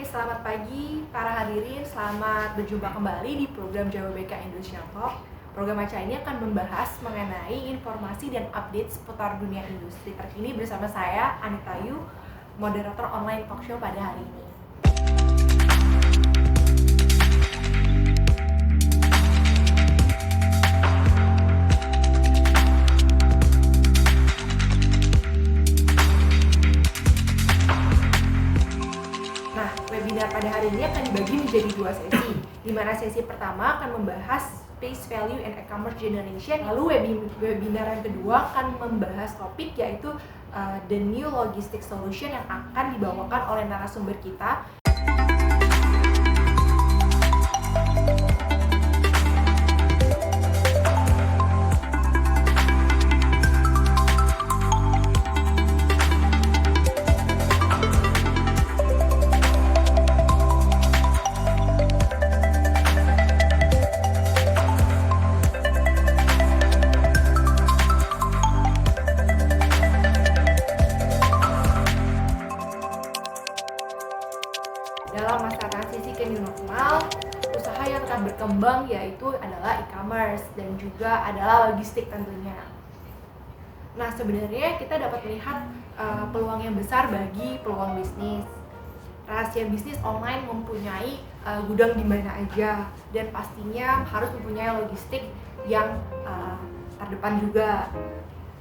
Selamat pagi para hadirin, selamat berjumpa kembali di program JWBK Indonesia Talk. Program acara ini akan membahas mengenai informasi dan update seputar dunia industri terkini bersama saya, Anita Yu, moderator online talk show pada hari ini. Webinar pada hari ini akan dibagi menjadi dua sesi, di mana sesi pertama akan membahas space value and e-commerce generation. Lalu webinar yang kedua akan membahas topik yaitu the new logistic solution yang akan dibawakan oleh narasumber kita. Dalam masa transisi ke new normal, usaha yang akan berkembang yaitu adalah e-commerce dan juga adalah logistik tentunya. Nah, sebenarnya kita dapat melihat peluang yang besar bagi peluang bisnis. Rahasia bisnis online mempunyai gudang di mana aja dan pastinya harus mempunyai logistik yang terdepan juga.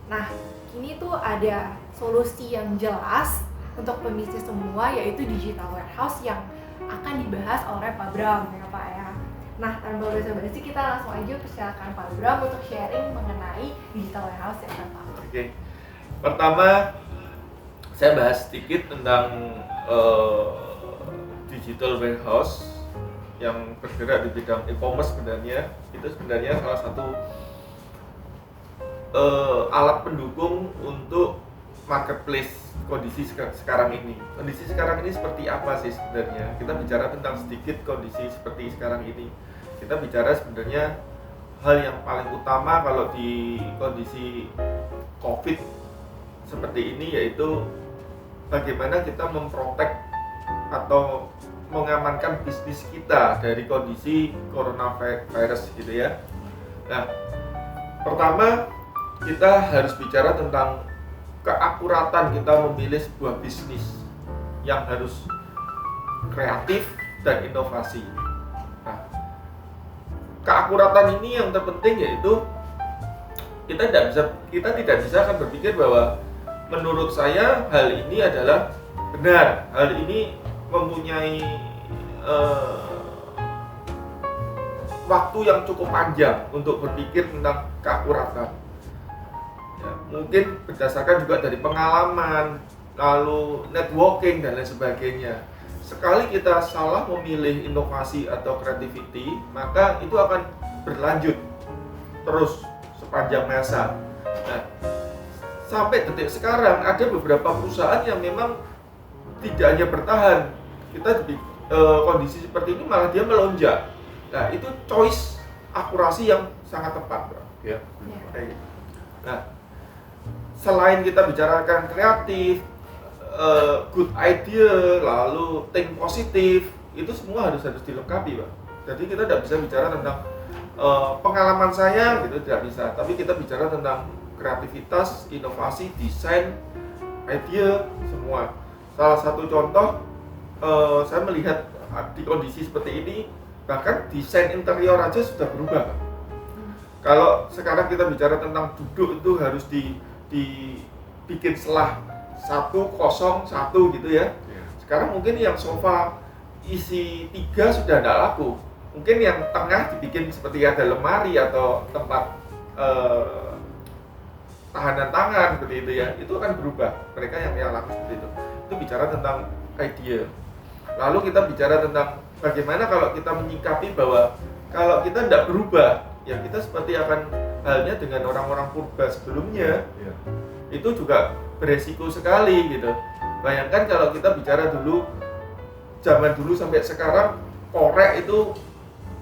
Nah, kini tuh ada solusi yang jelas untuk pembisnis semua yaitu digital warehouse yang akan dibahas oleh Pak Bram ya Pak ya. Nah, tanpa basa-basi kita langsung aja persilakan Pak Bram untuk sharing mengenai digital warehouse ya Pak. Oke. Pertama saya bahas sedikit tentang digital warehouse yang bergerak di bidang e-commerce. Sebenarnya itu salah satu alat pendukung untuk marketplace kondisi sekarang ini. Kondisi sekarang ini seperti apa sih sebenarnya? Kita bicara tentang sedikit kondisi seperti sekarang ini. Kita bicara sebenarnya hal yang paling utama kalau di kondisi COVID seperti ini yaitu bagaimana kita memprotek atau mengamankan bisnis kita dari kondisi coronavirus gitu ya. Nah, pertama kita harus bicara tentang keakuratan kita memilih sebuah bisnis yang harus kreatif dan inovasi. Nah, keakuratan ini yang terpenting yaitu kita tidak bisa akan berpikir bahwa menurut saya hal ini adalah benar, hal ini mempunyai waktu yang cukup panjang untuk berpikir tentang keakuratan. Ya, mungkin berdasarkan juga dari pengalaman, lalu networking dan lain sebagainya. Sekali kita salah memilih inovasi atau creativity, maka itu akan berlanjut terus sepanjang masa. Nah, sampai detik sekarang ada beberapa perusahaan yang memang tidak hanya bertahan, kita di kondisi seperti ini malah dia melonjak. Nah, itu choice akurasi yang sangat tepat, bro. Ya. Nah, selain kita bicarakan kreatif, good idea, lalu think positif, itu semua harus dilengkapi, Pak. Jadi kita tidak bisa bicara tentang pengalaman saya, gitu tidak bisa. Tapi kita bicara tentang kreativitas, inovasi, desain, idea, semua. Salah satu contoh, saya melihat di kondisi seperti ini, bahkan desain interior aja sudah berubah, Pak. Kalau sekarang kita bicara tentang duduk itu harus dibikin selah 101 gitu ya. Sekarang mungkin yang sofa isi 3 sudah tidak laku. Mungkin yang tengah dibikin seperti ada lemari atau tempat tahanan tangan seperti itu ya. Itu akan berubah. Mereka yang laku seperti itu. Itu bicara tentang idea. Lalu kita bicara tentang bagaimana kalau kita menyikapi bahwa kalau kita tidak berubah, ya kita seperti akan halnya dengan orang-orang purba sebelumnya. Itu juga beresiko sekali gitu. Bayangkan kalau kita bicara dulu, zaman dulu sampai sekarang, korek itu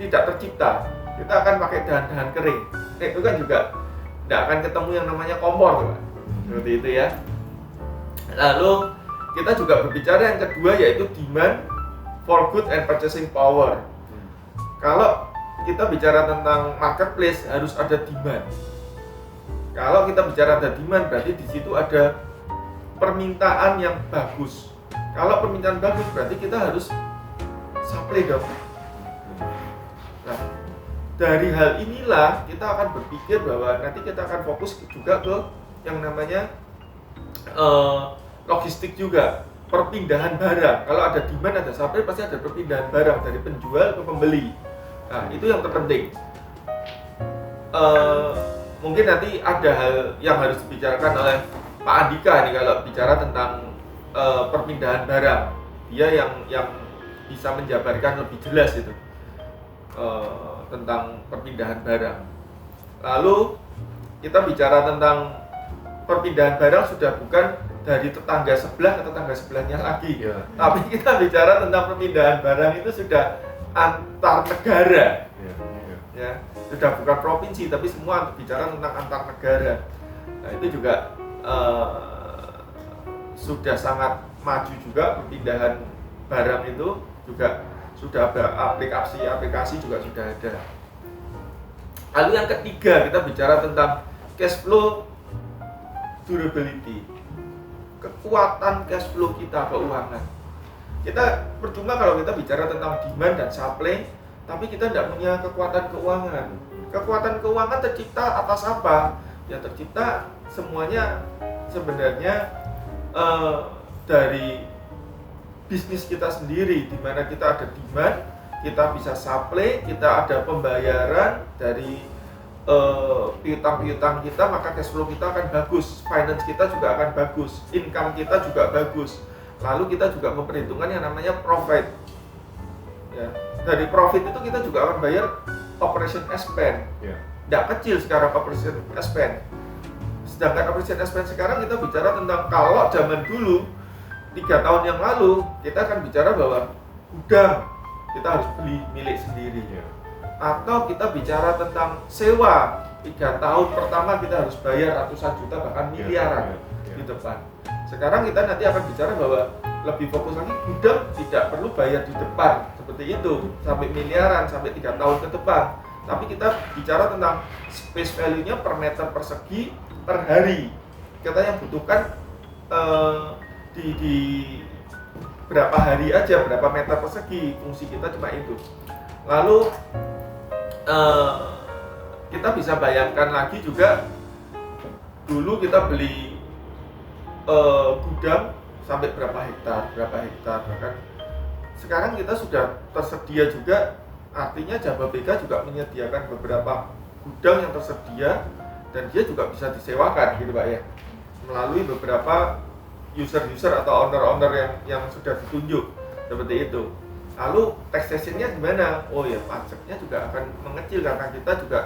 tidak tercipta. Kita akan pakai dahan-dahan kering. Itu kan juga tidak akan ketemu yang namanya kompor, Pak. Seperti itu ya. Lalu kita juga berbicara yang kedua yaitu demand for good and purchasing power. Kalau kita bicara tentang marketplace harus ada demand. Kalau kita bicara ada demand berarti di situ ada permintaan yang bagus. Kalau permintaan bagus berarti kita harus supply dong. Nah, dari hal inilah kita akan berpikir bahwa nanti kita akan fokus juga ke yang namanya logistik juga, perpindahan barang. Kalau ada demand ada supply pasti ada perpindahan barang dari penjual ke pembeli. Nah, itu yang terpenting. Mungkin nanti ada hal yang harus dibicarakan oleh Pak Andika nih kalau bicara tentang perpindahan barang. Dia yang bisa menjabarkan lebih jelas itu tentang perpindahan barang. Lalu kita bicara tentang perpindahan barang sudah bukan dari tetangga sebelah ke tetangga sebelahnya lagi, tapi kita bicara tentang perpindahan barang itu sudah antar negara, ya sudah bukan provinsi tapi semua bicara tentang antar negara. Nah itu juga sudah sangat maju juga perpindahan barang itu juga sudah ada aplikasi juga sudah ada. Lalu yang ketiga kita bicara tentang cash flow durability, kekuatan cash flow kita keuangan. Kita percuma kalau kita bicara tentang demand dan supply, tapi kita tidak punya kekuatan keuangan. Kekuatan keuangan tercipta atas apa? Ya tercipta semuanya sebenarnya dari bisnis kita sendiri, di mana kita ada demand, kita bisa supply, kita ada pembayaran dari piutang-piutang kita, maka cash flow kita akan bagus, finance kita juga akan bagus, income kita juga bagus. Lalu kita juga memperhitungkan yang namanya profit. Ya, dari profit itu kita juga akan bayar operation expense. Tidak kecil sekarang operation expense. Sedangkan operation expense sekarang kita bicara tentang kalau zaman dulu 3 tahun yang lalu kita akan bicara bahwa gudang kita harus beli milik sendiri. Atau kita bicara tentang sewa 3 tahun pertama kita harus bayar ratusan juta bahkan miliaran di depan. Sekarang kita nanti akan bicara bahwa lebih fokus lagi gudang tidak perlu bayar di depan seperti itu sampai miliaran sampai 3 tahun ke depan. Tapi kita bicara tentang space value-nya per meter persegi per hari. Kita yang butuhkan di berapa hari aja, berapa meter persegi, fungsi kita cuma itu. Lalu kita bisa bayangkan lagi juga dulu kita beli gudang sampai berapa hektar bahkan sekarang kita sudah tersedia juga, artinya Jababeka juga menyediakan beberapa gudang yang tersedia dan dia juga bisa disewakan gitu Pak ya, melalui beberapa user atau owner yang sudah ditunjuk seperti itu. Lalu taxation-nya gimana? Oh ya, pajaknya juga akan mengecil karena kita juga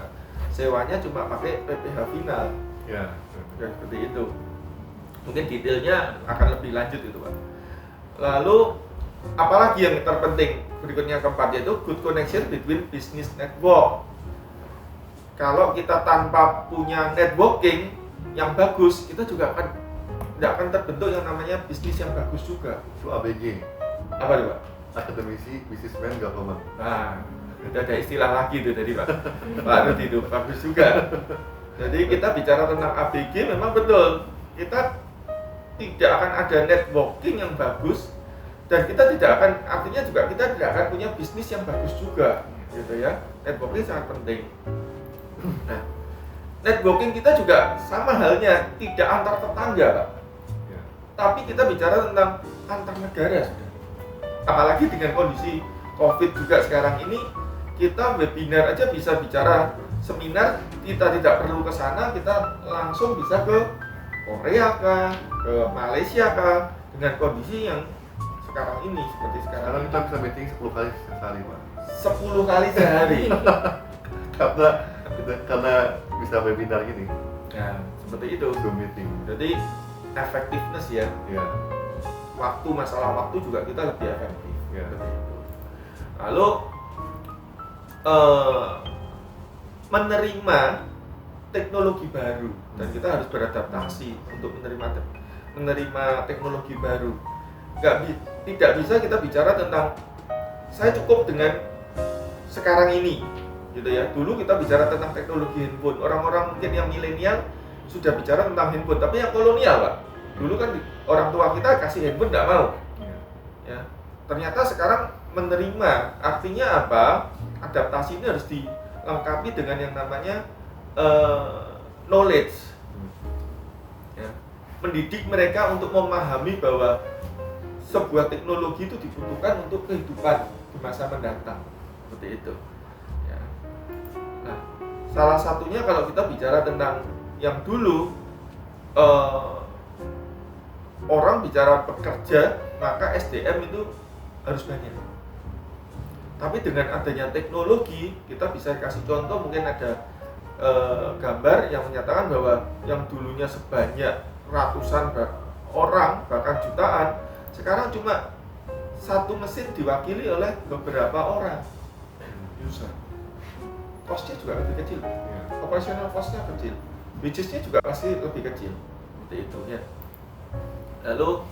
sewanya cuma pakai PPh final. Ya, seperti itu. Mungkin detailnya akan lebih lanjut itu Pak. Lalu apalagi yang terpenting berikutnya keempat yaitu good connection between business network. Kalau kita tanpa punya networking yang bagus, kita juga tidak akan terbentuk yang namanya bisnis yang bagus juga. Itu ABG. Apa itu Pak? Akademisi Businessman Government. Nah, itu ada istilah lagi itu tadi Pak. Pak Rudi itu bagus juga. Jadi kita bicara tentang ABG memang betul. Kita tidak akan ada networking yang bagus dan kita tidak akan, artinya juga kita tidak akan punya bisnis yang bagus juga, gitu ya. Networking sangat penting. Nah, networking kita juga sama halnya tidak antar tetangga Pak. Tapi kita bicara tentang antar negara sudah. Apalagi dengan kondisi COVID juga sekarang ini, kita webinar aja bisa bicara seminar, kita tidak perlu ke sana, kita langsung bisa ke Korea kah, ke Malaysia kah, dengan kondisi yang sekarang ini seperti sekarang. Sekarang kita bisa meeting 10 kali sehari Pak. 10 kali sehari. karena bisa webinar gini. Nah, seperti itu. Zoom meeting. Jadi effectiveness ya. Ya. Masalah waktu juga kita lebih efektif. Ya. Seperti itu. Lalu menerima teknologi baru dan kita harus beradaptasi untuk menerima teknologi baru. Tidak bisa kita bicara tentang saya cukup dengan sekarang ini, gitu ya. Dulu kita bicara tentang teknologi handphone, orang-orang mungkin yang milenial sudah bicara tentang handphone, tapi yang kolonial, Pak. Dulu kan orang tua kita kasih handphone nggak mau. Ya. Ternyata sekarang menerima, artinya apa? Adaptasi ini harus dilengkapi dengan yang namanya knowledge. Ya. Mendidik mereka untuk memahami bahwa sebuah teknologi itu dibutuhkan untuk kehidupan di masa mendatang, seperti itu. Ya. Nah, salah satunya kalau kita bicara tentang yang dulu orang bicara bekerja, maka SDM itu harus banyak. Tapi dengan adanya teknologi, kita bisa kasih contoh, mungkin ada gambar yang menyatakan bahwa yang dulunya sebanyak ratusan orang, bahkan jutaan, sekarang cuma satu mesin diwakili oleh beberapa orang user. Cost-nya juga lebih kecil, operational cost-nya kecil, budgetnya juga pasti lebih kecil, seperti itu ya. Lalu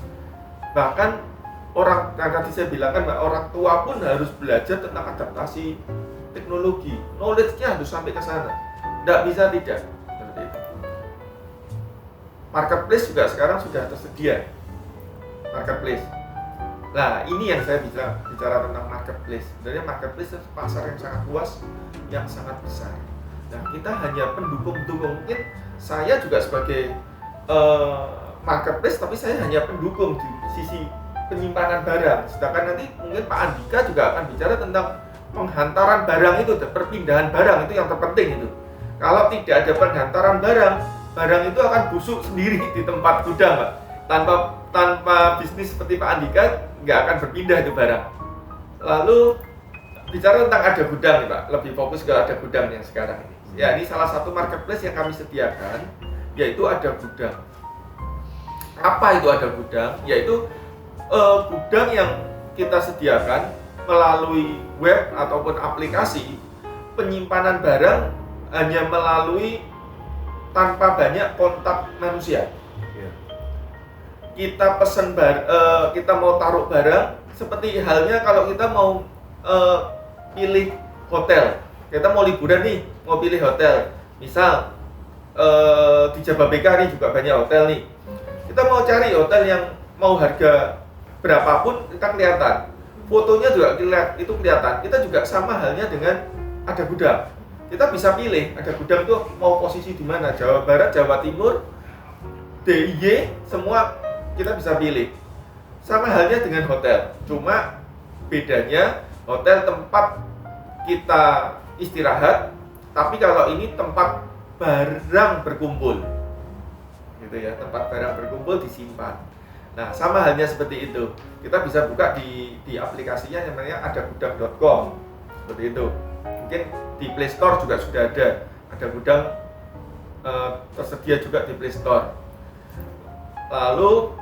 bahkan orang, tadi saya bilang kan, orang tua pun harus belajar tentang adaptasi teknologi, knowledge-nya harus sampai ke sana, tidak bisa tidak, seperti itu. Marketplace juga sekarang sudah tersedia. Marketplace. Nah, ini yang saya bicara tentang marketplace. Sebenarnya marketplace itu pasar yang sangat luas, yang sangat besar. Nah, kita hanya pendukung-pendukung. Mungkin saya juga sebagai marketplace, tapi saya hanya pendukung di sisi penyimpanan barang. Sedangkan nanti mungkin Pak Andika juga akan bicara tentang penghantaran barang itu, perpindahan barang itu yang terpenting itu. Kalau tidak ada penghantaran barang itu akan busuk sendiri di tempat gudang, Pak. Tanpa bisnis seperti Pak Andika, nggak akan berpindah itu barang. Lalu bicara tentang ada gudang nih, Pak, lebih fokus ke ada gudang yang sekarang ini. Ya, ini salah satu marketplace yang kami sediakan, yaitu ada gudang. Apa itu ada gudang? Yaitu gudang yang kita sediakan melalui web ataupun aplikasi. Penyimpanan barang hanya melalui tanpa banyak kontak manusia. Kita pesan kita mau taruh barang, seperti halnya kalau kita mau pilih hotel. Kita mau liburan nih, mau pilih hotel. Misal di Jababeka nih juga banyak hotel nih. Kita mau cari hotel yang mau harga berapapun, kita kelihatan. Fotonya juga itu kelihatan. Kita juga sama halnya dengan ada gudang. Kita bisa pilih ada gudang itu mau posisi di mana, Jawa Barat, Jawa Timur, DIY, semua kita bisa pilih. Sama halnya dengan hotel, cuma bedanya hotel tempat kita istirahat, tapi kalau ini tempat barang berkumpul, gitu ya, tempat barang berkumpul disimpan. Nah, sama halnya seperti itu. Kita bisa buka di aplikasinya yang namanya adagudang.com, seperti itu. Mungkin di Play Store juga sudah ada gudang tersedia juga di Play Store. Lalu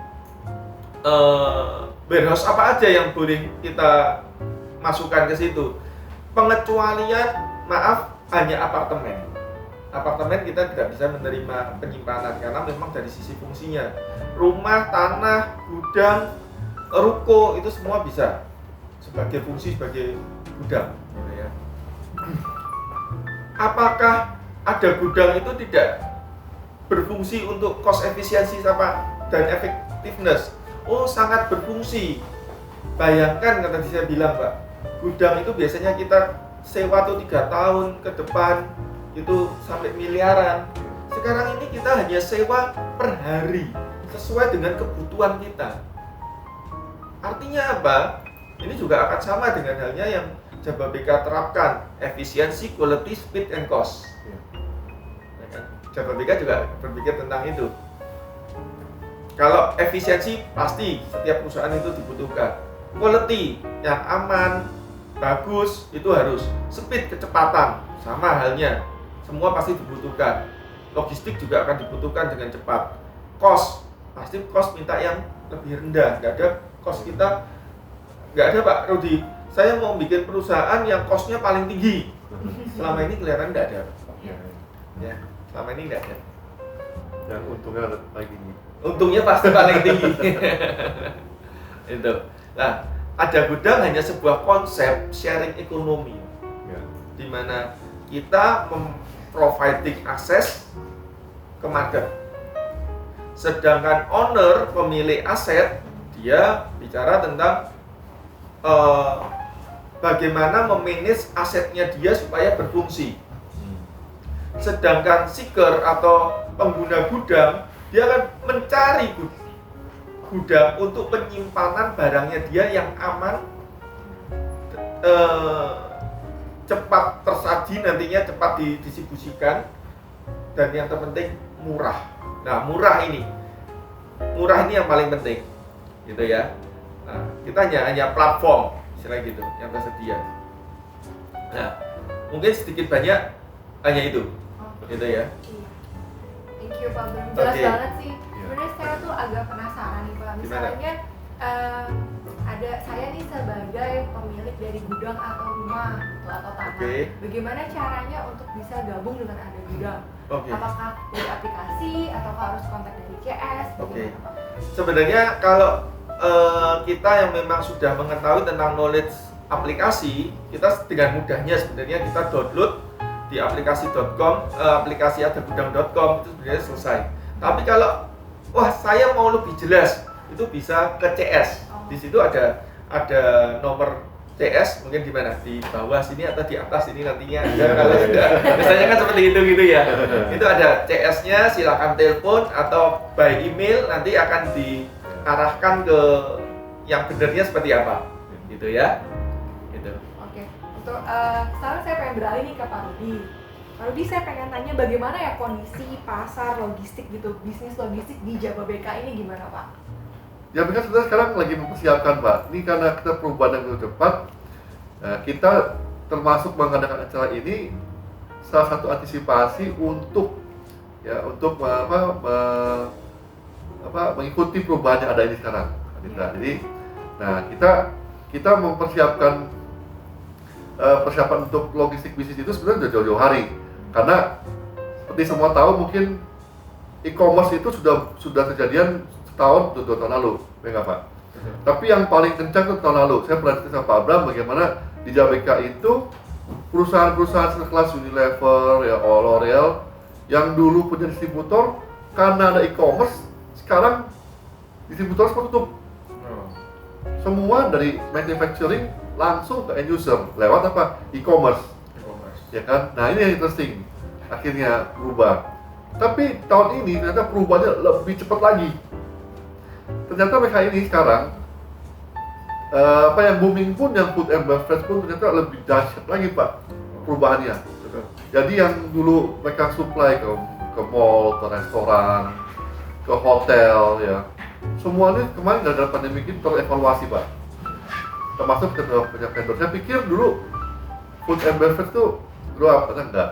warehouse apa aja yang boleh kita masukkan ke situ? Pengecualian, maaf, hanya apartemen. Apartemen kita tidak bisa menerima penyimpanan karena memang dari sisi fungsinya. Rumah, tanah, gudang, ruko itu semua bisa sebagai fungsi sebagai gudang, gitu ya. Apakah ada gudang itu tidak berfungsi untuk cost efisiensi dan efektiveness? Oh, sangat berfungsi. Bayangkan, tadi saya bilang, Pak, gudang itu biasanya kita sewa tuh 3 tahun ke depan itu sampai miliaran. Sekarang ini kita hanya sewa per hari sesuai dengan kebutuhan kita. Artinya apa? Ini juga akan sama dengan halnya yang Jababeka terapkan, efisiensi, quality, speed, and cost. Ya kan? Jababeka juga berpikir tentang itu. Kalau efisiensi pasti setiap perusahaan itu dibutuhkan. Quality yang aman, bagus itu harus. Speed, kecepatan sama halnya. Semua pasti dibutuhkan. Logistik juga akan dibutuhkan dengan cepat. Cost, pasti cost minta yang lebih rendah. Nggak ada cost kita, nggak ada, Pak Rudi. Saya mau bikin perusahaan yang cost-nya paling tinggi. Selama ini kelihatan nggak ada. Ya, selama ini nggak ada. Yang untungnya paling tinggi. Untungnya pasti paling tinggi. Itu. Nah, ada gudang hanya sebuah konsep sharing ekonomi, Ya. di mana kita providing akses ke market. Sedangkan owner, pemilik aset, dia bicara tentang bagaimana memanage asetnya dia supaya berfungsi. Sedangkan seeker atau pengguna gudang, dia akan mencari gudang untuk penyimpanan barangnya dia yang aman, cepat tersaji, nantinya cepat didistribusikan, dan yang terpenting murah. Nah, murah ini yang paling penting, gitu ya. Nah, kita hanya platform, istilahnya gitu, yang tersedia. Nah, mungkin sedikit banyak hanya itu, gitu ya. Iya. Thank you Pak Bram. Jelas Oke. banget sih. Sebenarnya saya tuh agak penasaran nih Pak. Misalnya ada saya nih sebagai pemilik dari gudang atau rumah atau tanah. Oke. Bagaimana caranya untuk bisa gabung dengan ada gudang? Oke. Apakah dari aplikasi atau harus kontak dari CS? Oke. Bagaimana, Pak? Sebenarnya kalau kita yang memang sudah mengetahui tentang knowledge aplikasi, kita dengan mudahnya sebenarnya kita download di aplikasi.com, aplikasi adagudang.com, itu sebenarnya selesai. Tapi kalau saya mau lebih jelas, itu bisa ke CS. Di situ ada nomor CS, mungkin di mana, di bawah sini atau di atas ini nantinya ada. Kalau sudah biasanya kan seperti itu gitu ya. Itu ada CS-nya, silakan telepon atau by email, nanti akan diarahkan ke yang benernya seperti apa, gitu ya. Gitu. Oke, untuk sekarang saya pengen beralih nih ke Pak Rudi. Pak Rudi, saya pengen tanya bagaimana ya kondisi pasar logistik gitu, bisnis logistik di Jababeka ini gimana Pak? Ya, mereka sebenarnya sekarang lagi mempersiapkan, Pak. Ini karena kita perubahan yang begitu cepat, kita termasuk mengadakan acara ini salah satu antisipasi untuk mengikuti perubahan yang ada ini sekarang, Anita. Jadi, kita mempersiapkan persiapan untuk logistik bisnis itu sebenarnya sudah jauh-jauh hari, karena seperti semua tahu mungkin e-commerce itu sudah kejadian setahun atau 2 tahun lalu, enggak Pak? Tapi yang paling kencang itu tahun lalu. Saya pernah cerita sama Pak Abram bagaimana di Jababeka itu perusahaan-perusahaan sekelas Unilever, ya L'Oreal, yang dulu punya distributor, karena ada e-commerce, sekarang distributor semua tutup. Semua dari manufacturing langsung ke end user lewat apa? E-commerce, ya kan? Nah, ini yang interesting. Akhirnya berubah. Tapi tahun ini ternyata perubahannya lebih cepat lagi. Ternyata mereka ini sekarang yang booming pun, yang food and beverage pun ternyata lebih dahsyat lagi Pak perubahannya. Jadi yang dulu mereka supply ke mall, ke restoran, ke hotel, ya semuanya kemarin gara-gara pandemi ini terevaluasi Pak. Termasuk punya vendor. Saya pikir dulu food and beverage itu grow up, ternyata enggak.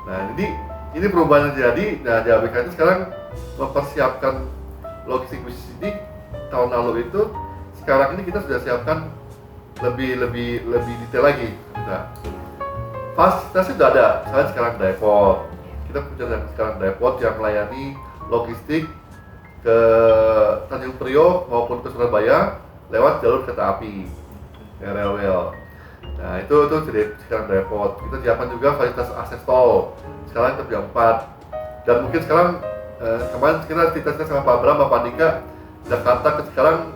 Nah, ini perubahan yang terjadi. Nah, Jababeka itu sekarang mempersiapkan logistik bisnis ini tahun lalu itu. Sekarang ini kita sudah siapkan lebih detail lagi. Nah, fasilitasnya sudah ada. Misalnya sekarang depot. Kita punya sekarang depot yang melayani logistik ke Tanjung Priok maupun ke Surabaya lewat jalur kereta api, rel. Nah, itu jadi sekarang depot. Kita siapkan juga fasilitas akses tol. Sekarang kita punya 4. Dan mungkin sekarang kemarin kita sama Pak Bram, Pak Andika, Jakarta ke sekarang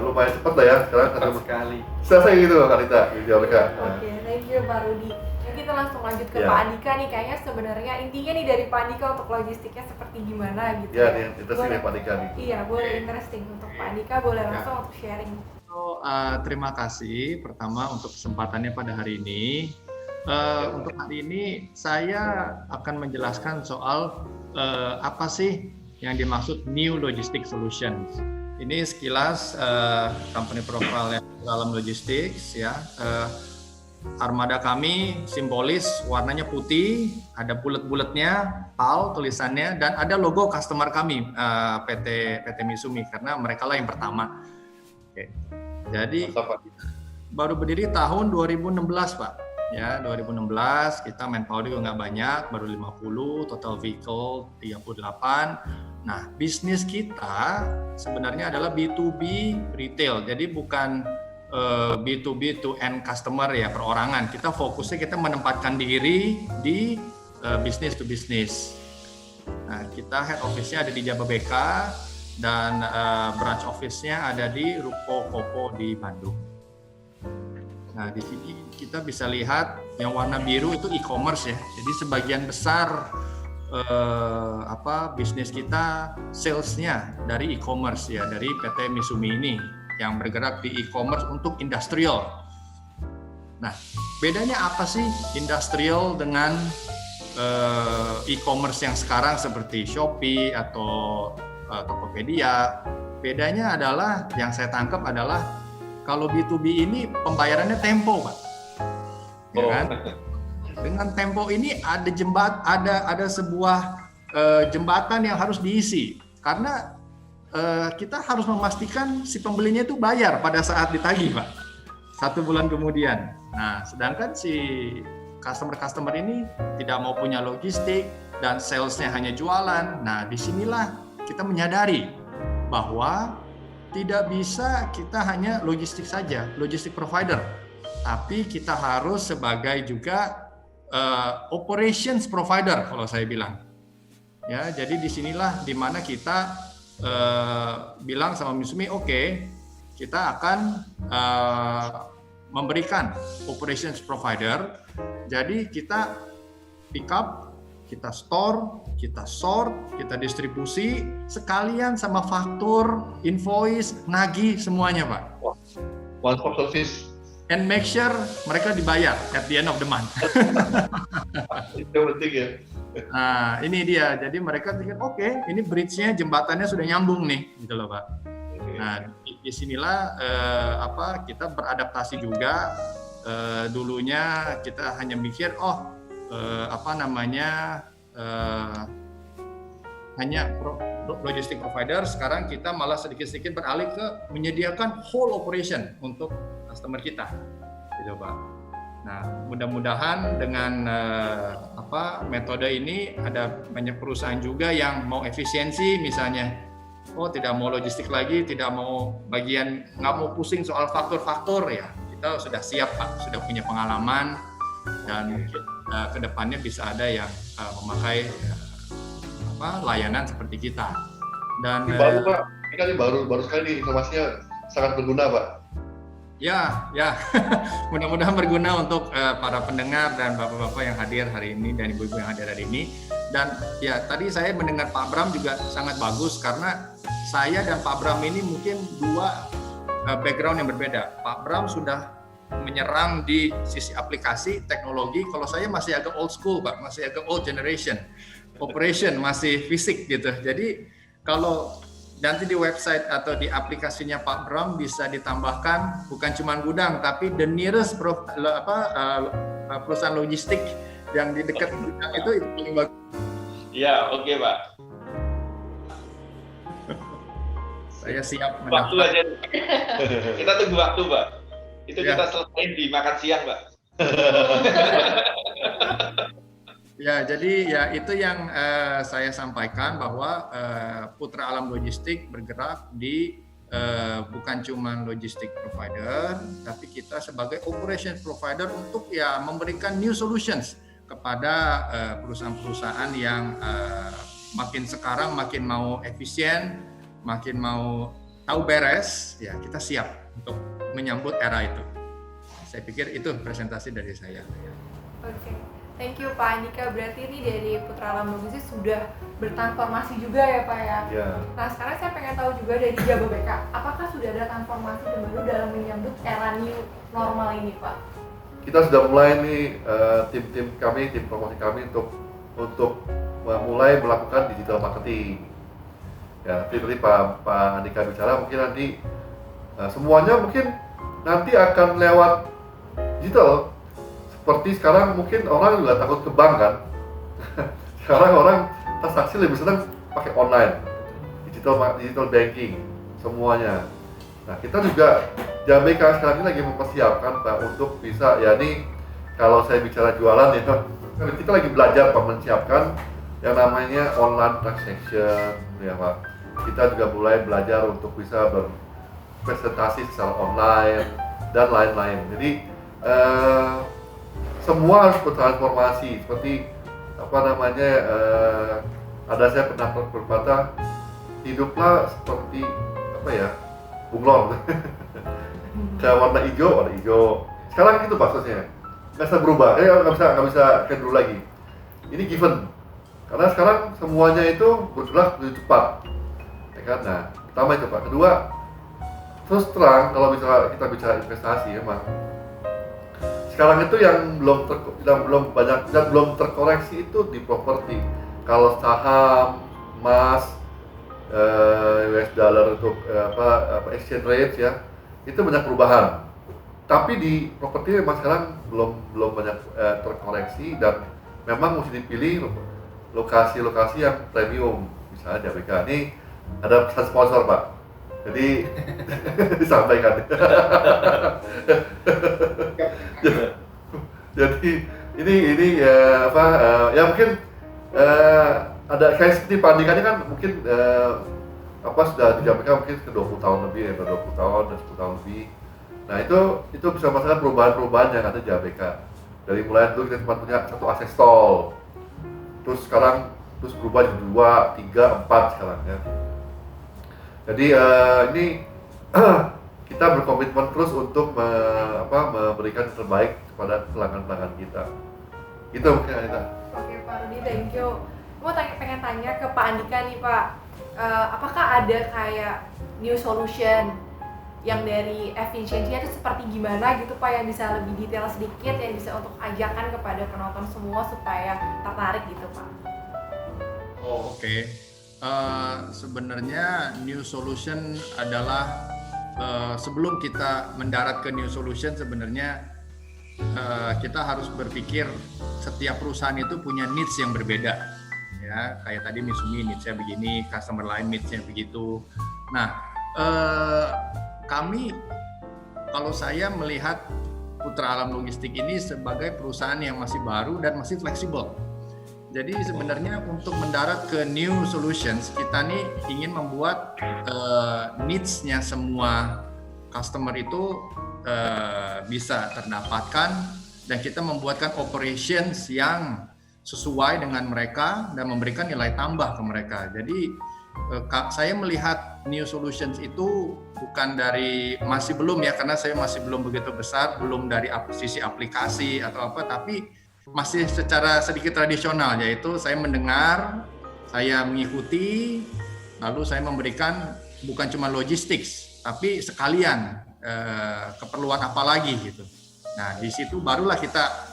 lumayan cepat lah ya sekarang. Cepat sekali. Selesai gitu Kak Rita di Jababeka. Oke, thank you Pak Rudi. Nah, kita langsung lanjut ke Ya. Pak Andika nih. Kayaknya sebenarnya intinya nih dari Pak Andika untuk logistiknya seperti gimana gitu. Ya, nih interesting ya Pak Andika nih. Iya, boleh interesting untuk Pak Andika, boleh langsung untuk sharing. Terima kasih pertama untuk kesempatannya pada hari ini. Untuk hari ini saya akan menjelaskan soal apa sih yang dimaksud New Logistic Solutions. Ini sekilas company profile dalam logistics ya. Armada kami simbolis warnanya putih, ada bulat-bulatnya, PAL tulisannya, dan ada logo customer kami PT Misumi karena mereka lah yang pertama. Oke. Jadi baru berdiri tahun 2016 Pak. Ya 2016 kita manpower juga nggak banyak, baru 50, total vehicle 38. Nah, bisnis kita sebenarnya adalah B2B retail, jadi bukan B2B to end customer ya, perorangan. Kita fokusnya kita menempatkan diri di business to business. Nah, kita head office-nya ada di Jababeka dan branch office-nya ada di Ruko Kopo di Bandung. Nah, di sini kita bisa lihat yang warna biru itu e-commerce ya. Jadi sebagian besar bisnis kita sales-nya dari e-commerce ya, dari PT Misumi ini yang bergerak di e-commerce untuk industrial. Nah, bedanya apa sih industrial dengan e-commerce yang sekarang seperti Shopee atau Tokopedia? Bedanya adalah yang saya tangkap adalah kalau B2B ini pembayarannya tempo, Pak. Ya kan? Dengan tempo ini ada sebuah jembatan yang harus diisi karena kita harus memastikan si pembelinya itu bayar pada saat ditagih, Pak. 1 bulan kemudian. Nah, sedangkan si customer ini tidak mau punya logistik dan salesnya hanya jualan. Nah, disinilah kita menyadari bahwa tidak bisa kita hanya logistik saja, logistik provider, tapi kita harus sebagai juga operations provider kalau saya bilang. Ya, jadi disinilah dimana kita bilang sama Misumi, oke, kita akan memberikan operations provider. Jadi kita pick up, kita store, kita sort, kita distribusi, sekalian sama faktur, invoice, nagih semuanya, Pak. One stop service. And make sure mereka dibayar at the end of the month. Itu penting ya. Nah, ini dia. Jadi mereka pikir, oke, ini bridge-nya, jembatannya sudah nyambung nih, gitu loh, Pak. Nah, di sinilah kita beradaptasi juga. Dulunya kita hanya mikir, hanya logistik provider. Sekarang kita malah sedikit-sedikit beralih ke menyediakan whole operation untuk customer kita, gitu, Pak. Nah, mudah-mudahan dengan metode ini ada banyak perusahaan juga yang mau efisiensi, misalnya, tidak mau logistik lagi, tidak mau nggak mau pusing soal faktur-faktur ya. Kita sudah siap, Pak, sudah punya pengalaman dan kedepannya bisa ada yang memakai layanan seperti kita. Dan baru, Pak, ini kan baru sekali informasinya sangat berguna, Pak. Ya, mudah-mudahan berguna untuk para pendengar dan bapak-bapak yang hadir hari ini dan ibu-ibu yang hadir hari ini. Dan ya, tadi saya mendengar Pak Bram juga sangat bagus karena saya dan Pak Bram ini mungkin dua background yang berbeda. Pak Bram sudah menyerang di sisi aplikasi teknologi, kalau saya masih agak old school, Pak, masih agak old generation. Operation masih fisik gitu. Jadi kalau nanti di website atau di aplikasinya Pak Bram bisa ditambahkan bukan cuma gudang, tapi the nearest perusahaan logistik yang di dekat gudang itu paling bagus. Iya, oke, Pak. Saya siap Waktu aja. Kita tunggu waktu, Pak. Itu ya. Kita selesai di makan siang, Pak. Ya, jadi ya itu yang saya sampaikan bahwa Putra Alam Logistik bergerak di bukan cuma logistik provider, tapi kita sebagai operations provider untuk ya memberikan new solutions kepada perusahaan-perusahaan yang makin sekarang makin mau efisien, makin mau tahu beres, ya kita siap untuk menyambut era itu. Saya pikir itu presentasi dari saya. Oke. Thank you Pak Andika, berarti ini dari Putra Alam Logistik sudah bertransformasi juga ya Pak ya? Ya. Nah sekarang saya pengen tahu juga dari Jababeka, apakah sudah ada transformasi terbaru dalam menyambut era new normal ini Pak? Kita sudah mulai nih tim promosi kami untuk mulai melakukan digital marketing. Ya, tadi Pak Andika bicara mungkin nanti semuanya mungkin nanti akan lewat digital. Seperti sekarang mungkin orang juga takut ke bank kan. Sekarang orang transaksi lebih senang pakai online, digital banking semuanya. Nah kita juga Jababeka sekarang ini lagi mempersiapkan Pak untuk bisa, ya ini kalau saya bicara jualan ya, kita lagi belajar Pak menyiapkan yang namanya online transaction, ya Pak. Kita juga mulai belajar untuk bisa berpresentasi secara online dan lain-lain. Jadi semua harus bertransformasi. Seperti apa namanya? Ada saya pernah berkata, hiduplah seperti apa ya? Bunglon. Ke warna hijau. Sekarang itu maksudnya nggak bisa berubah, nggak bisa kayak dulu lagi. Ini given, karena sekarang semuanya itu bergerak lebih cepat, ya kan? Nah, pertama itu Pak. Kedua, terus terang kalau misalnya kita bicara investasi, emang sekarang itu yang belum terkoreksi itu di properti. Kalau saham, emas, US dollar untuk exchange rate ya, itu banyak perubahan. Tapi di properti memang sekarang belum banyak terkoreksi dan memang mesti dipilih lokasi-lokasi yang premium. Misalnya JBK ini ada pesan sponsor Pak, jadi disampaikan. Jadi ini ya mungkin ada kayak seperti Pak Andika ini kan mungkin sudah di JBK mungkin ke 20 tahun lebih ya, 20 tahun dan 10 tahun lebih. Nah itu bisa merasakan perubahan-perubahan yang ada di JBK. Dari mulai dulu kita cuma punya satu akses tol, terus sekarang berubah jadi 2, 3, 4 sekarang ya. Jadi ini kita berkomitmen terus untuk memberikan yang terbaik kepada pelanggan-pelanggan kita. Gitu mungkin Anita. Oke Pak Rudi, thank you. Pengen tanya ke Pak Andika nih Pak, apakah ada kayak new solution yang dari efisiensinya itu seperti gimana gitu Pak, yang bisa lebih detail sedikit, yang bisa untuk ajakan kepada penonton semua supaya tertarik gitu Pak? Oke. Sebenarnya new solution adalah sebelum kita mendarat ke new solution sebenarnya kita harus berpikir setiap perusahaan itu punya needs yang berbeda ya, kayak tadi Misumi needs-nya begini, customer lain needs-nya begitu. Nah, kalau saya melihat Putra Alam Logistik ini sebagai perusahaan yang masih baru dan masih fleksibel. Jadi sebenarnya untuk mendarat ke new solutions, kita nih ingin membuat needs-nya semua customer itu bisa terdapatkan, dan kita membuatkan operations yang sesuai dengan mereka dan memberikan nilai tambah ke mereka. Jadi saya melihat new solutions itu bukan dari, masih belum ya, karena saya masih belum begitu besar, belum dari sisi aplikasi atau apa, tapi masih secara sedikit tradisional, yaitu saya mendengar, saya mengikuti, lalu saya memberikan bukan cuma logistik, tapi sekalian keperluan apa lagi gitu. Nah, di situ barulah kita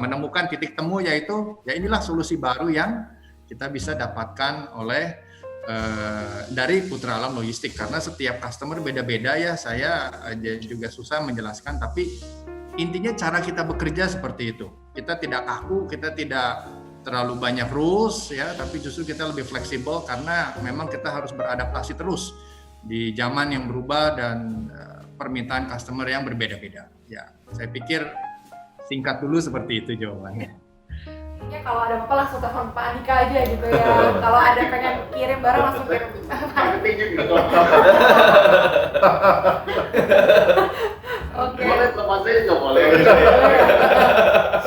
menemukan titik temu, yaitu ya inilah solusi baru yang kita bisa dapatkan oleh dari Putra Alam Logistik, karena setiap customer beda-beda ya, saya juga susah menjelaskan, tapi intinya cara kita bekerja seperti itu. Kita tidak kaku, kita tidak terlalu banyak rules ya, tapi justru kita lebih fleksibel karena memang kita harus beradaptasi terus di zaman yang berubah dan permintaan customer yang berbeda-beda. Ya, saya pikir singkat dulu seperti itu jawabannya. Ya kalau ada apa langsung telepon Pak Andika aja gitu ya. Kalau ada pengen kirim barang langsung kirim. Marketing juga. Oke. Boleh telepon saya juga boleh.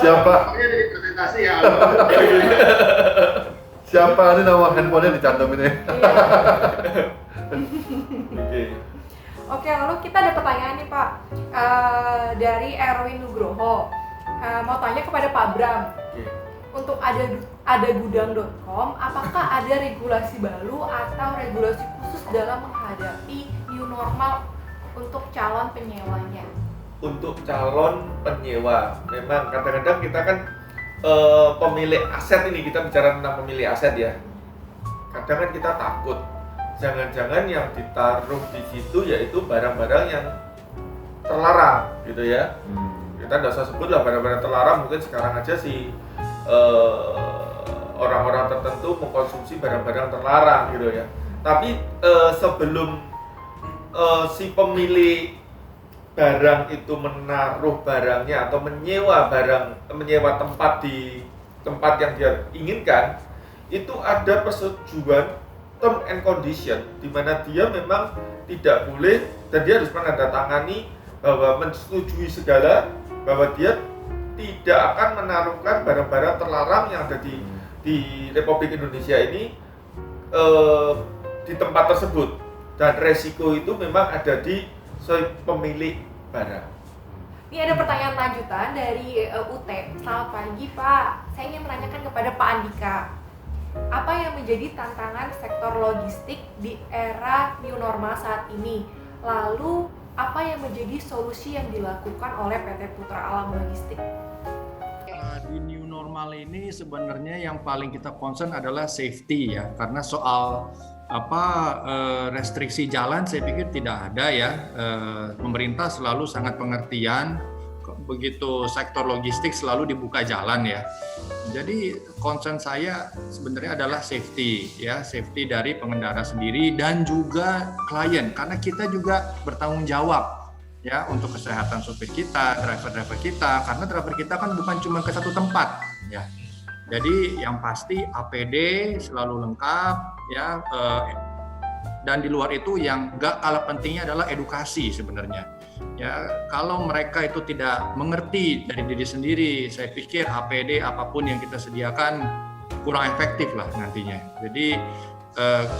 Siapa? Makanya jadi presentasi ya. Siapa ini nama handphonenya dicantumin ya? Oke, lalu kita ada pertanyaan nih Pak dari Erwin Nugroho. Mau tanya kepada Pak Bram. Untuk ada gudang.com, apakah ada regulasi baru atau regulasi khusus dalam menghadapi new normal untuk calon penyewanya? Untuk calon penyewa, memang kadang-kadang kita kan pemilik aset ini, kita bicara tentang pemilik aset ya. Kadang kan kita takut, jangan-jangan yang ditaruh di situ yaitu barang-barang yang terlarang gitu ya. Kita nggak usah sebut lah barang-barang terlarang, mungkin sekarang aja sih orang-orang tertentu mengkonsumsi barang-barang terlarang gitu ya. Tapi sebelum si pemilik barang itu menaruh barangnya atau menyewa tempat di tempat yang dia inginkan, itu ada persetujuan term and condition di mana dia memang tidak boleh dan dia harus menandatangani bahwa menyetujui segala, bahwa dia tidak akan menaruhkan barang-barang terlarang yang ada di Republik Indonesia ini di tempat tersebut, dan resiko itu memang ada di pemilik barang. Ini ada pertanyaan lanjutan dari UT. Selamat pagi Pak, saya ingin menanyakan kepada Pak Andika, apa yang menjadi tantangan sektor logistik di era new normal saat ini? Lalu apa yang menjadi solusi yang dilakukan oleh PT Putra Alam Logistik? Di new normal ini sebenarnya yang paling kita concern adalah safety ya, karena soal restriksi jalan saya pikir tidak ada ya. Pemerintah selalu sangat pengertian, begitu sektor logistik selalu dibuka jalan ya. Jadi concern saya sebenarnya adalah safety ya, safety dari pengendara sendiri dan juga klien, karena kita juga bertanggung jawab ya untuk kesehatan supir kita, driver kita, karena driver kita kan bukan cuma ke satu tempat ya. Jadi yang pasti APD selalu lengkap ya, dan di luar itu yang gak kalah pentingnya adalah edukasi sebenarnya. Ya, kalau mereka itu tidak mengerti dari diri sendiri, saya pikir APD apapun yang kita sediakan kurang efektif lah nantinya. Jadi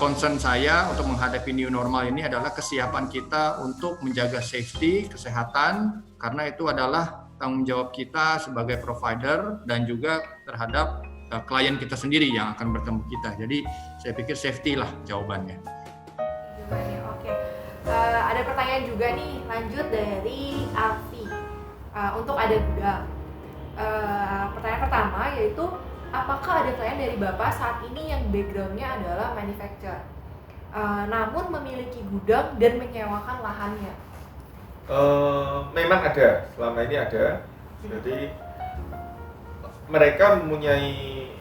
concern saya untuk menghadapi new normal ini adalah kesiapan kita untuk menjaga safety, kesehatan, karena itu adalah tanggung jawab kita sebagai provider dan juga terhadap klien kita sendiri yang akan bertemu kita. Jadi saya pikir safety lah jawabannya. Oke. Ada pertanyaan juga nih, lanjut dari Alfi. Untuk ada gudang. Pertanyaan pertama yaitu, apakah ada klien dari Bapak saat ini yang backgroundnya adalah manufacturer, namun memiliki gudang dan menyewakan lahannya? Memang ada, selama ini ada. Jadi mereka mempunyai,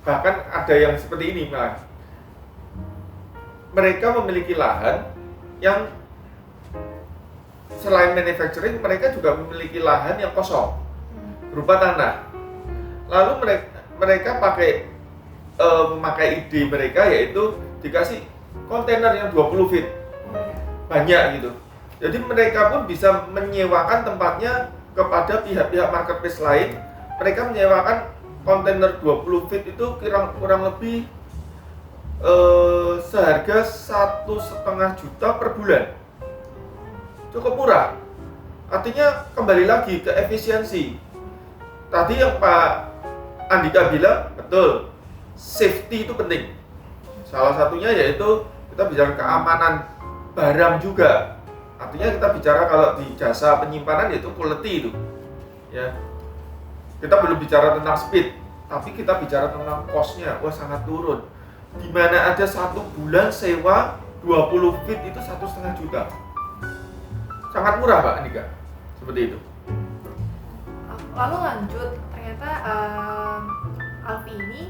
bahkan ada yang seperti ini malah, mereka memiliki lahan yang selain manufacturing, mereka juga memiliki lahan yang kosong berupa tanah. Lalu mereka memakai ide mereka, yaitu dikasih kontainer yang 20 feet banyak gitu. Jadi mereka pun bisa menyewakan tempatnya kepada pihak-pihak marketplace lain. Mereka menyewakan kontainer 20 feet itu kurang lebih seharga 1,5 juta per bulan. Cukup murah. Artinya kembali lagi ke efisiensi. Tadi yang Pak Andika bilang betul, safety itu penting. Salah satunya yaitu kita bicara keamanan barang juga. Artinya kita bicara kalau di jasa penyimpanan yaitu quality itu, ya. Kita belum bicara tentang speed, tapi kita bicara tentang cost-nya, wah sangat turun. Di mana ada 1 bulan sewa 20 feet itu 1,5 juta. Sangat murah Pak Andika, seperti itu. Lalu lanjut, ternyata Alfi ini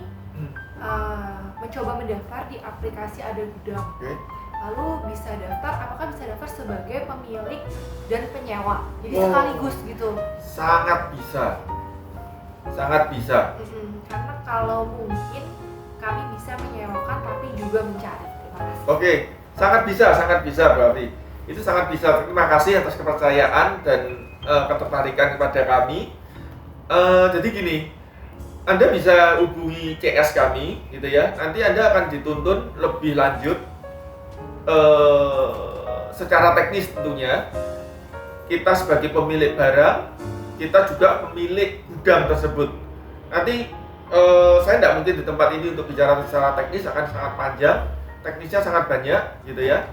mencoba mendaftar di aplikasi Ada Gudang. Okay. Lalu apakah bisa daftar sebagai pemilik dan penyewa? Jadi sekaligus gitu. Sangat bisa. Karena kalau mungkin kami bisa menyewakan tapi juga mencari. Terima kasih. Oke, sangat bisa berarti. Itu sangat bisa. Terima kasih atas kepercayaan dan ketertarikan kepada kami. Jadi gini, Anda bisa hubungi CS kami, gitu ya. Nanti Anda akan dituntun lebih lanjut secara teknis tentunya. Kita sebagai pemilik barang, kita juga pemilik gudang tersebut. Nanti saya tidak mungkin di tempat ini untuk bicara secara teknis, akan sangat panjang, teknisnya sangat banyak, gitu ya.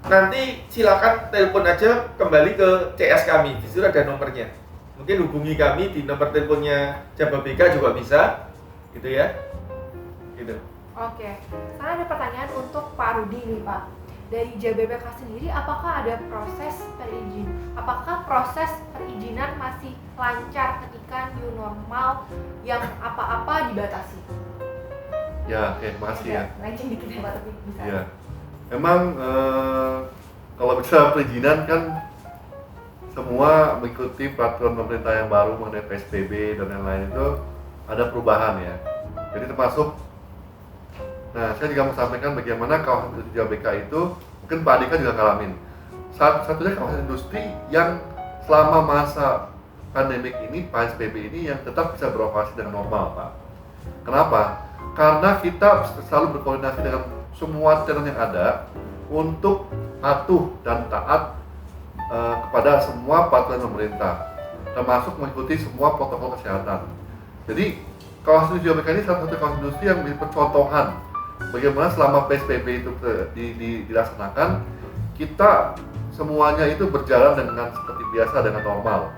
Nanti silakan telepon aja kembali ke CS kami, di situ ada nomornya. Mungkin hubungi kami di nomor teleponnya Jababeka juga bisa, gitu ya. Gitu. Oke, sekarang ada pertanyaan untuk Pak Rudi nih Pak. Dari Jababeka sendiri, apakah ada proses perizinan masih lancar ketika new normal yang apa-apa dibatasi? Ya, oke, makasih ya. Lancing dikit ya Pak, tapi bisa. Ya, memang kalau bicara perizinan kan semua mengikuti peraturan pemerintah yang baru mengenai PSBB dan lain-lain itu ada perubahan ya. Jadi termasuk, nah saya juga mau sampaikan bagaimana kawasan industri JBK itu, mungkin Pak Andika juga ngalamin. Satunya kawasan industri yang selama masa pandemik ini, PSBB ini yang tetap bisa beroperasi dengan normal, Pak. Kenapa? Karena kita selalu berkoordinasi dengan semua tenant yang ada untuk patuh dan taat kepada semua peraturan pemerintah, termasuk mengikuti semua protokol kesehatan. Jadi kawasan industri JBK ini salah satu kawasan industri yang menjadi percontohan bagaimana selama PSBB itu dilaksanakan, kita semuanya itu berjalan dengan seperti biasa, dengan normal.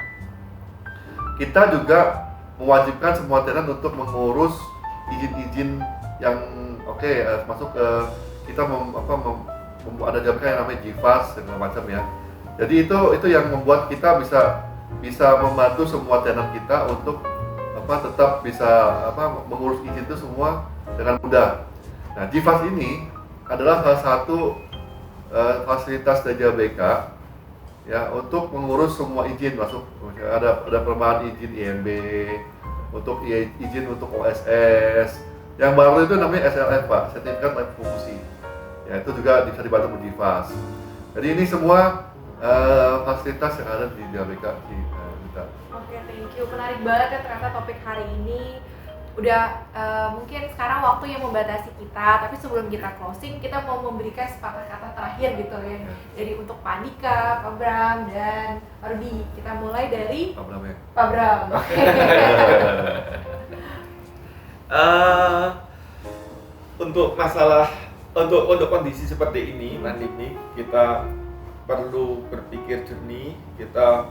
Kita juga mewajibkan semua tenant untuk mengurus izin-izin yang masuk ke kita ada JBK yang namanya GIVAS dan macam ya. Jadi itu yang membuat kita bisa membantu semua tenant kita untuk tetap bisa mengurus izin itu semua dengan mudah. Nah, GIVAS ini adalah salah satu fasilitas dari JBK ya untuk mengurus semua izin masuk. Ada perubahan izin IMB, untuk izin untuk OSS. Yang baru itu namanya SLF, Pak, sertifikat layak fungsi. Ya, itu juga bisa dibantu di GIVAS. Jadi ini semua fasilitas yang ada di JBK kita. Oke, thank you. Menarik banget ya ternyata topik hari ini. Udah mungkin sekarang waktu yang membatasi kita, tapi sebelum kita closing, kita mau memberikan sepatah kata terakhir gitu ya. Jadi untuk Pak Andika, Pak Bram, dan Pak Rudi, kita mulai dari Pak Bram ya. Pak Bram. Untuk kondisi seperti ini, pandemi, kita perlu berpikir jernih, kita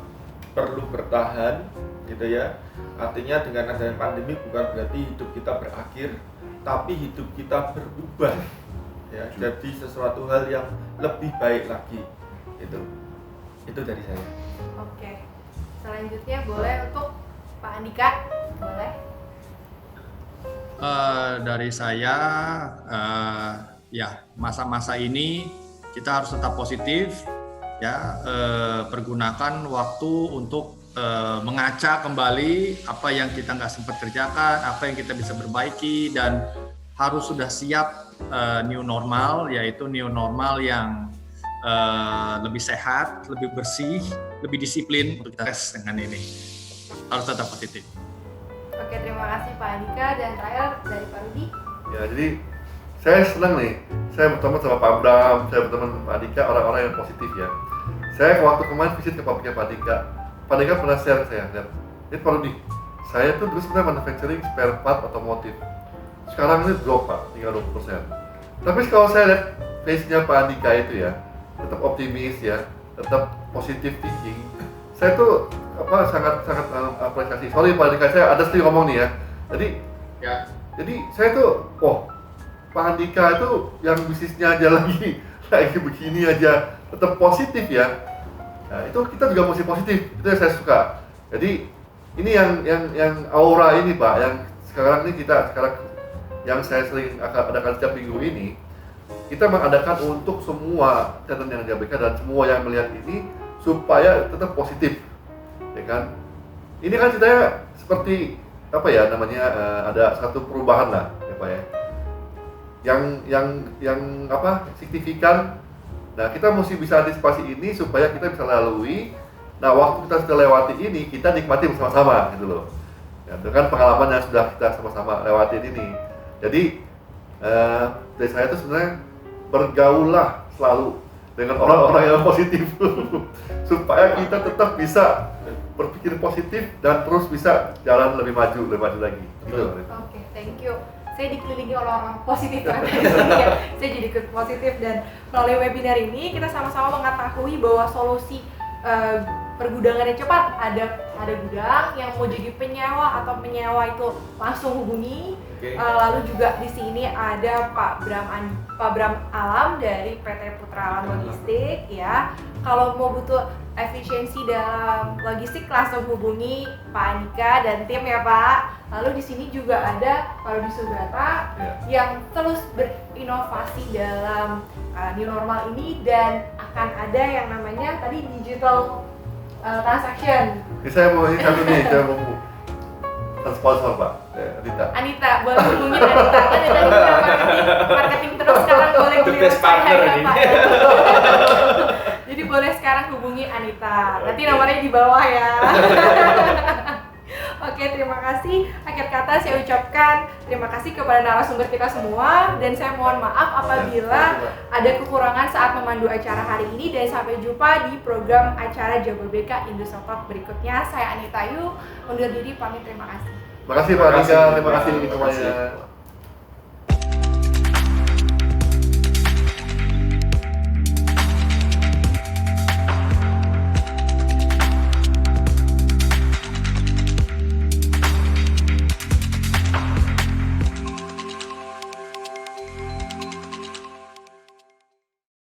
perlu bertahan, gitu ya. Artinya dengan adanya pandemi bukan berarti hidup kita berakhir, tapi hidup kita berubah, ya, jadi sesuatu hal yang lebih baik lagi. Itu dari saya. Oke. Selanjutnya boleh untuk Pak Andika, boleh? Dari saya, ya masa-masa ini kita harus tetap positif, ya pergunakan waktu untuk mengaca kembali apa yang kita nggak sempat kerjakan, apa yang kita bisa perbaiki, dan harus sudah siap new normal, yaitu new normal yang lebih sehat, lebih bersih, lebih disiplin untuk kita tes dengan ini. Harus tetap positif. Oke, terima kasih Pak Andika, dan terakhir dari Pak Rudi. Ya, jadi saya senang nih, saya bertemu sama Pak Bram, saya bertemu sama Pak Andika, orang-orang yang positif ya. Saya waktu kemarin visit ke pabriknya Pak Andika, Pak Andika pernah share saya, lihat, ini Pak Rudi, saya tuh dulu sebenarnya manufacturing spare part otomotif. Sekarang ini drop Pak, tinggal 20%. Tapi kalau saya lihat face-nya Pak Andika itu ya, tetap optimis ya, tetap positive thinking. Saya tuh sangat apresiasi. Sorry Pak Andika, saya ada sedikit ngomong nih ya. Jadi saya tuh, Pak Andika itu yang bisnisnya aja lagi begini aja, tetap positif ya. Nah, itu kita juga mesti positif. Itu yang saya suka. Jadi ini yang aura ini Pak, yang sekarang yang saya sering adakan setiap minggu ini, kita mengadakan untuk semua tenant yang JBK dan semua yang melihat ini supaya tetap positif, ya kan? Ini kan ceritanya seperti ada satu perubahan lah, ya Pak ya. Yang signifikan. Nah, kita mesti bisa antisipasi ini supaya kita bisa lalui. Nah, waktu kita sudah lewati ini, kita nikmati bersama-sama gitu loh. Ya, dengan pengalaman yang sudah kita sama-sama lewatin ini. Jadi dari saya itu sebenarnya bergaullah selalu dengan orang-orang yang positif supaya kita tetap bisa berpikir positif dan terus bisa jalan lebih maju lagi. Gitu. Oke, thank you. Saya dikelilingi oleh orang positif kan di sini ya. Saya jadi ikut positif, dan melalui webinar ini kita sama-sama mengetahui bahwa solusi pergudangan yang cepat, ada gudang yang mau jadi penyewa atau menyewa itu langsung hubungi. Lalu juga di sini ada Pak Bram Alam dari PT Putra Alam Logistik ya. Kalau mau butuh efisiensi dalam logistik langsung hubungi Pak Andika dan tim ya Pak. Lalu di sini juga ada Pak Rudi Subrata yang terus berinovasi dalam new normal ini, dan akan ada yang namanya tadi digital transaction. Saya mau ini satu nih, sponsor Pak, Anita. Anita, boleh hubungin Anita. Kan tadi bilang marketing terus, sekarang boleh The beli best partner ya, ini. Pak. Jadi boleh sekarang hubungi Anita. Nanti nomornya di bawah ya. Oke, terima kasih. Akhir kata saya ucapkan terima kasih kepada narasumber kita semua, dan saya mohon maaf apabila ada kekurangan saat memandu acara hari ini, dan sampai jumpa di program acara Jababeka Indosotalk berikutnya. Saya Anita Yu, undur diri, pamit, terima kasih. Terima kasih Pak Andika, terima kasih semuanya.